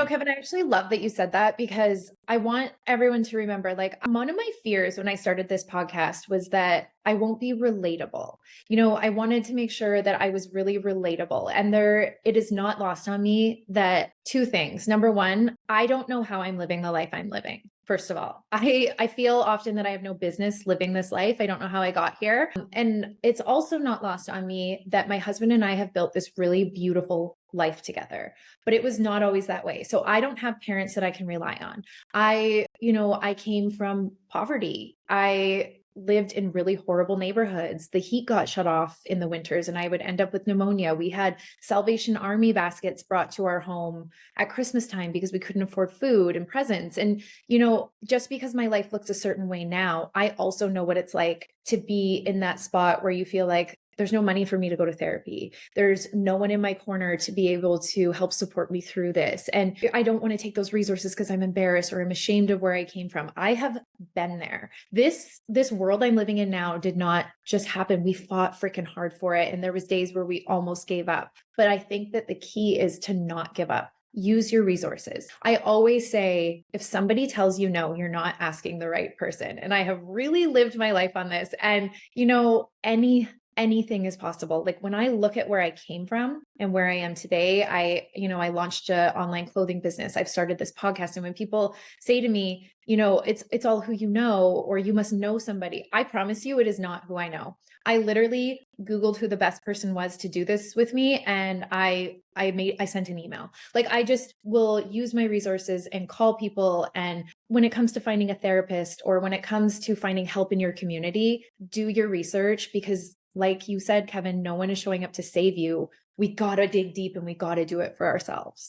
Kevin, I actually love that you said that because I want everyone to remember, like, one of my fears when I started this podcast was that I won't be relatable. I wanted to make sure that I was really relatable. And it is not lost on me that two things. Number one, I don't know how I'm living the life I'm living. First of all, I feel often that I have no business living this life. I don't know how I got here. And it's also not lost on me that my husband and I have built this really beautiful life together, but it was not always that way. So I don't have parents that I can rely on. I came from poverty. I lived in really horrible neighborhoods. The heat got shut off in the winters and I would end up with pneumonia. We had Salvation Army baskets brought to our home at Christmas time because we couldn't afford food and presents. And, just because my life looks a certain way now, I also know what it's like to be in that spot where you feel like there's no money for me to go to therapy. There's no one in my corner to be able to help support me through this. And I don't want to take those resources because I'm embarrassed or I'm ashamed of where I came from. I have been there. This world I'm living in now did not just happen. We fought freaking hard for it. And there was days where we almost gave up. But I think that the key is to not give up. Use your resources. I always say, if somebody tells you no, you're not asking the right person. And I have really lived my life on this. And, anything is possible. Like when I look at where I came from and where I am today, I launched an online clothing business. I've started this podcast. And when people say to me, it's all who you know, or you must know somebody, I promise you it is not who I know. I literally Googled who the best person was to do this with me. And I sent an email. Like I just will use my resources and call people. And when it comes to finding a therapist or when it comes to finding help in your community, do your research because like you said, Kevin, no one is showing up to save you. We got to dig deep and we got to do it for ourselves.